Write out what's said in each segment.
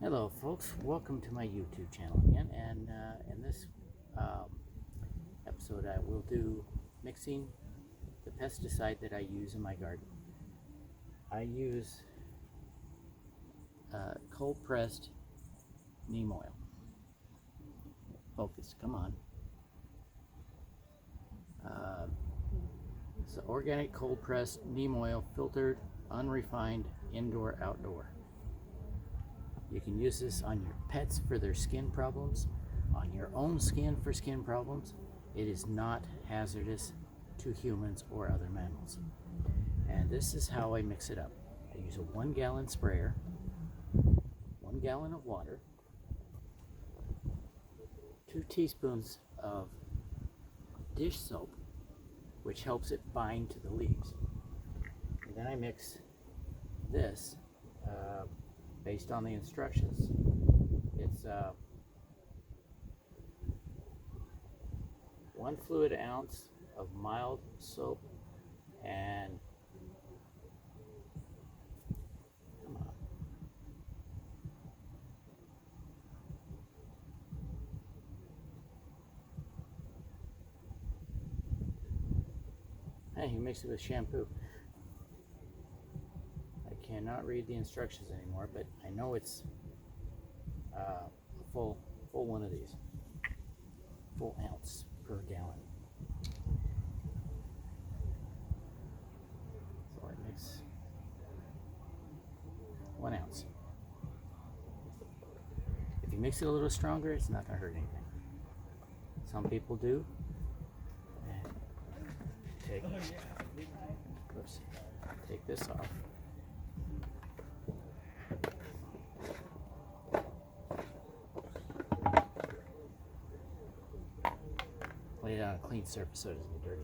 Hello folks, welcome to my YouTube channel again, and in this episode I will do mixing the pesticide that I use in my garden. I use cold pressed neem oil. Focus, come on. It's organic cold pressed neem oil, filtered, unrefined, indoor, outdoor. You can use this on your pets for their skin problems, on your own skin for skin problems. It is not hazardous to humans or other mammals. And this is how I mix it up. I use a 1 gallon sprayer, 1 gallon of water, 2 teaspoons of dish soap, which helps it bind to the leaves. And then I mix this based on the instructions. It's 1 fluid ounce of mild soap and come on. Hey, you mix it with shampoo. I cannot read the instructions anymore, but I know it's a full one of these, full ounce per gallon. So I mix 1 ounce. If you mix it a little stronger, it's not going to hurt anything. Some people do. And take this off. Lay it on a clean surface so it doesn't get dirty.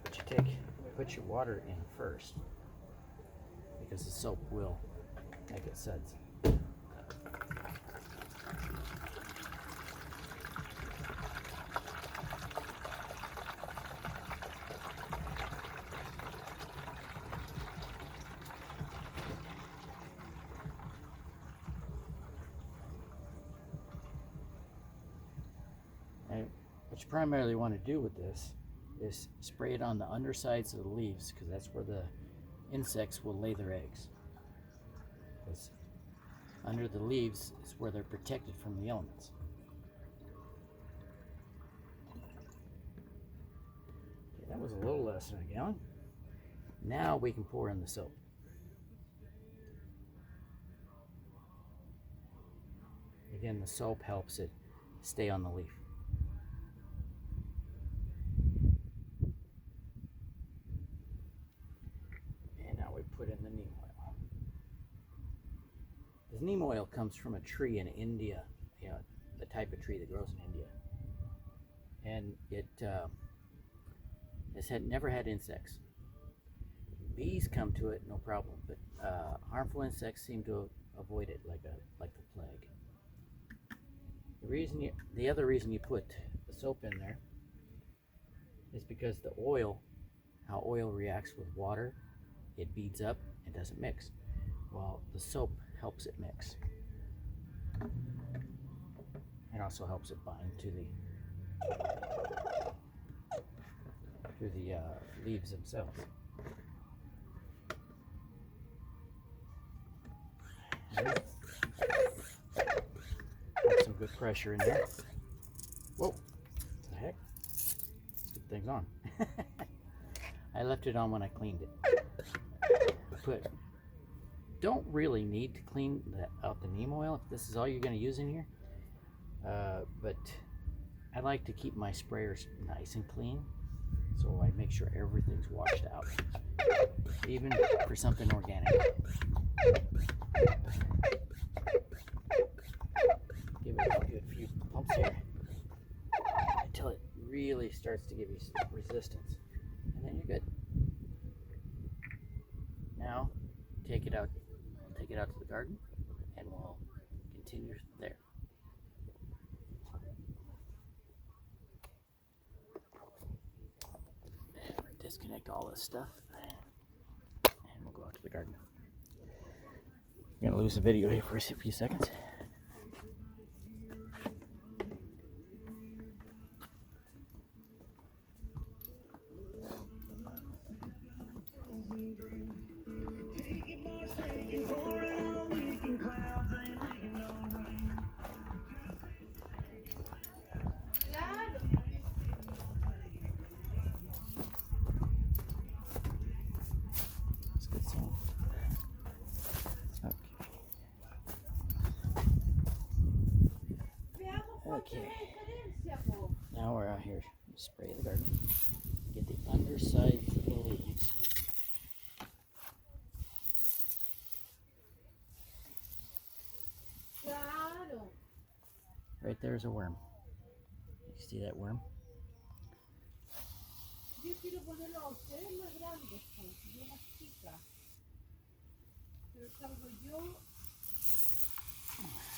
But you put your water in first, because the soap will make it suds. What you primarily want to do with this is spray it on the undersides of the leaves, because that's where the insects will lay their eggs. Because under the leaves is where they're protected from the elements. Okay, that was a little less than a gallon. Now we can pour in the soap. Again, the soap helps it stay on the leaf. Put in the neem oil. This neem oil comes from a tree in India, the type of tree that grows in India, and it has never had insects. Bees come to it, no problem, but harmful insects seem to avoid it like the plague. The other reason you put the soap in there is because how oil reacts with water. It beads up and doesn't mix. Well, the soap helps it mix. It also helps it bind to the leaves themselves. Put some good pressure in there. Whoa, what the heck? Good thing's on. I left it on when I cleaned it. Don't really need to clean out the neem oil if this is all you're going to use in here. But I like to keep my sprayers nice and clean, so I make sure everything's washed out, even for something organic. Give it a good few pumps here until it really starts to give you resistance, and then you're good. Now take it out to the garden, and we'll continue there. Disconnect all this stuff, and we'll go out to the garden. I'm gonna lose the video here for a few seconds. Let's get some. Okay. Now we're out here to spray the garden. Get the undersides of the leaves. Right there's a worm. You see that worm?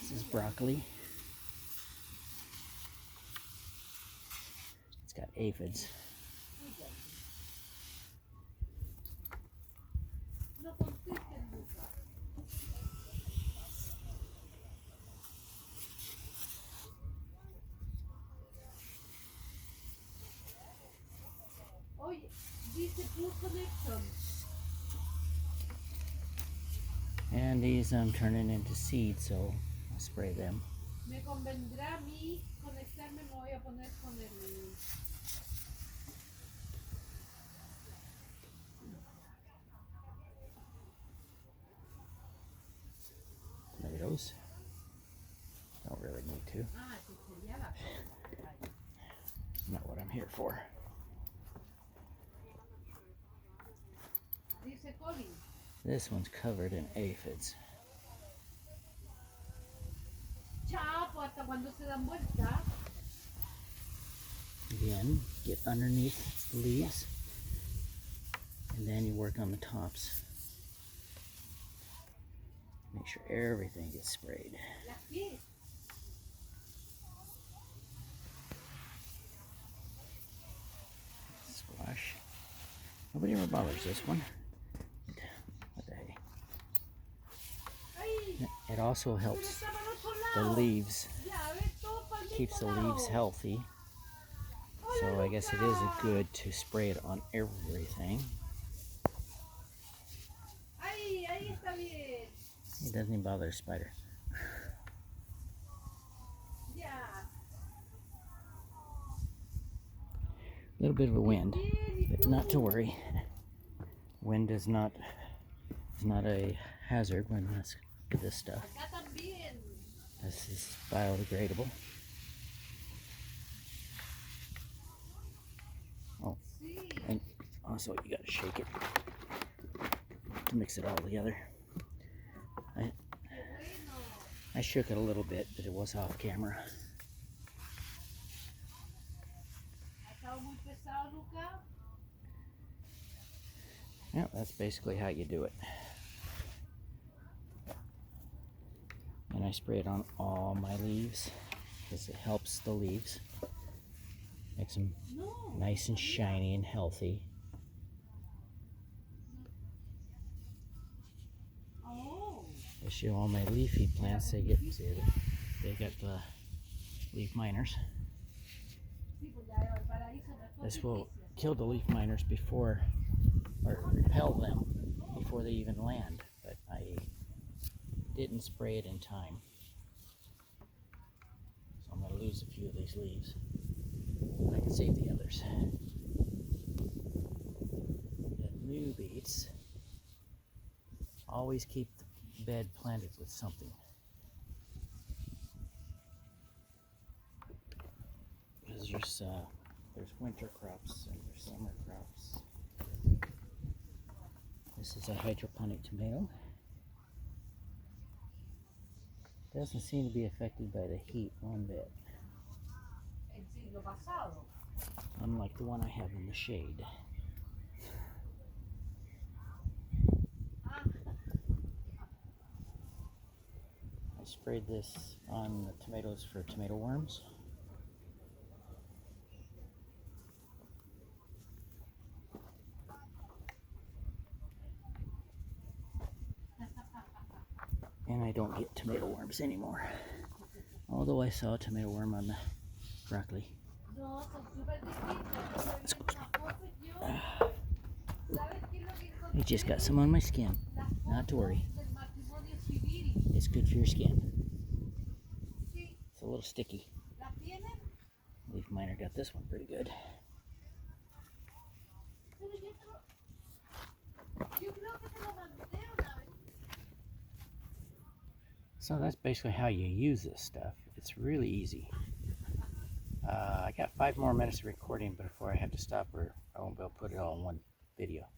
This is broccoli. It's got aphids. And these I'm turning into seed, so I'll spray them. Tomatoes. Don't really need to. Not what I'm here for. This one's covered in aphids. Again, get underneath the leaves, and then you work on the tops. Make sure everything gets sprayed. Squash. Nobody ever bothers this one. What the heck? It also helps the leaves, keeps the leaves healthy. So I guess it is good to spray it on everything. It doesn't even bother a spider. A little bit of a wind, but not to worry. Wind is not a hazard when this stuff. This is biodegradable. Oh, and also you gotta shake it to mix it all together. I shook it a little bit, but it was off camera. Yeah, that's basically how you do it. And I spray it on all my leaves because it helps the leaves. Makes them nice and shiny and healthy. Especially all my leafy plants, they got the leaf miners. This will kill the leaf miners before, or repel them before they even land, but I didn't spray it in time. So I'm going to lose a few of these leaves. I can save the others. The new beets, always keep the bed planted with something. Because there's winter crops and there's summer crops. This is a hydroponic tomato. Doesn't seem to be affected by the heat one bit. Unlike the one I have in the shade. I sprayed this on the tomatoes for tomato worms. don't get tomato worms anymore. Although I saw a tomato worm on the broccoli. I just got some on my skin. Not to worry. It's good for your skin. It's a little sticky. Leaf miner got this one pretty good. So that's basically how you use this stuff. It's really easy. I got 5 more minutes of recording before I have to stop, or I won't be able to put it all in one video.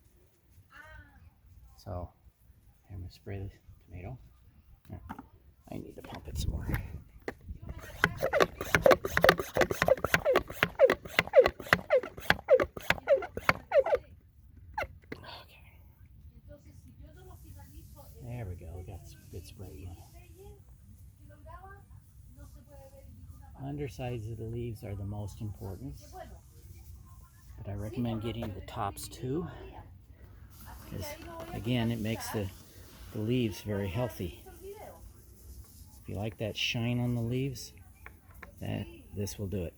So I'm going to spray the tomato. I need to pump it some more. Okay. There we go. We got some good spray going. Undersides of the leaves are the most important, but I recommend getting the tops too, because again, it makes the leaves very healthy. If you like that shine on the leaves, this will do it.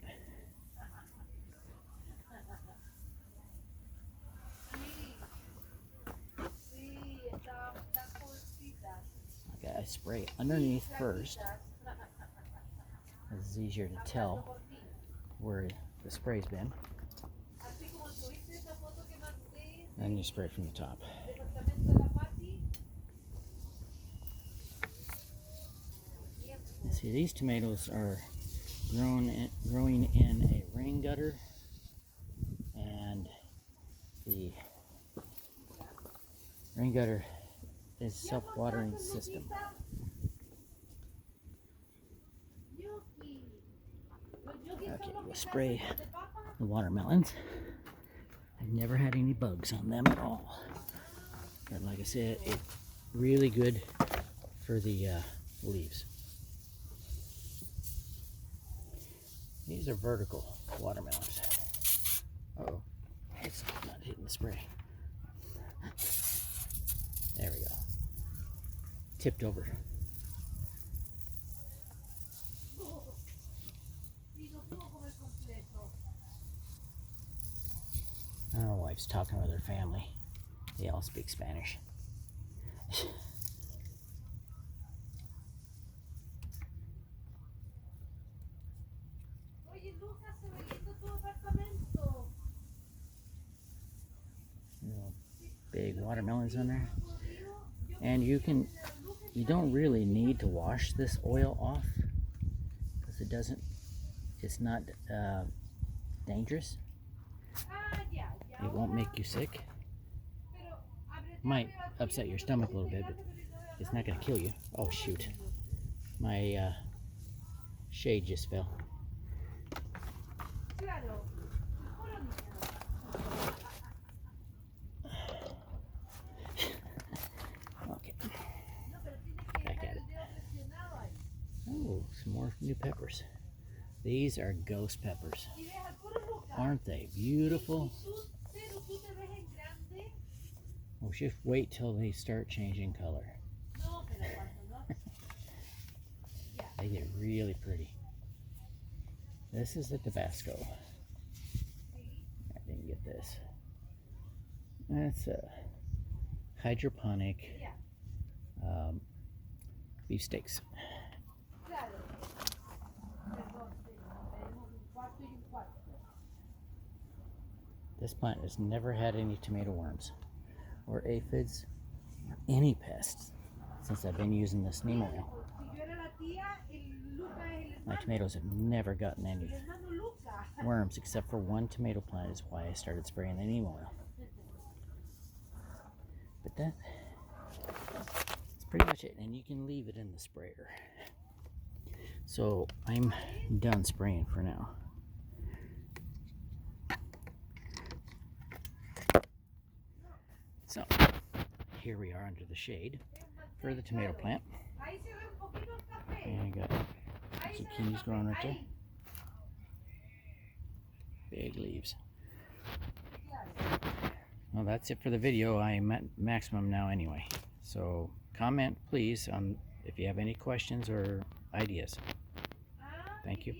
Okay, I spray underneath first. It's easier to tell where the spray's been. Then you spray from the top. See, these tomatoes are growing in a rain gutter, and the rain gutter is a self-watering system. Okay, we'll spray the watermelons. I've never had any bugs on them at all. But like I said, it's really good for the leaves. These are vertical watermelons. Uh-oh, it's not hitting the spray. There we go. Tipped over. My wife's talking with her family. They all speak Spanish. Big watermelons in there. And you don't really need to wash this oil off, because it's not dangerous. It won't make you sick. Might upset your stomach a little bit, but it's not going to kill you. Oh shoot, my shade just fell. Okay, back at it. Oh, some more new peppers. These are ghost peppers. Aren't they beautiful? Well, just wait till they start changing color. They get really pretty. This is the Tabasco. I didn't get this. That's a hydroponic beefsteaks. This plant has never had any tomato worms or aphids or any pests since I've been using this neem oil. My tomatoes have never gotten any worms except for one tomato plant, is why I started spraying the neem oil. But that's pretty much it, and you can leave it in the sprayer. So I'm done spraying for now. So here we are under the shade for the tomato plant. And I got zucchinis growing right there. Big leaves. Well, that's it for the video. I'm at maximum now anyway. So comment please on if you have any questions or ideas. Thank you.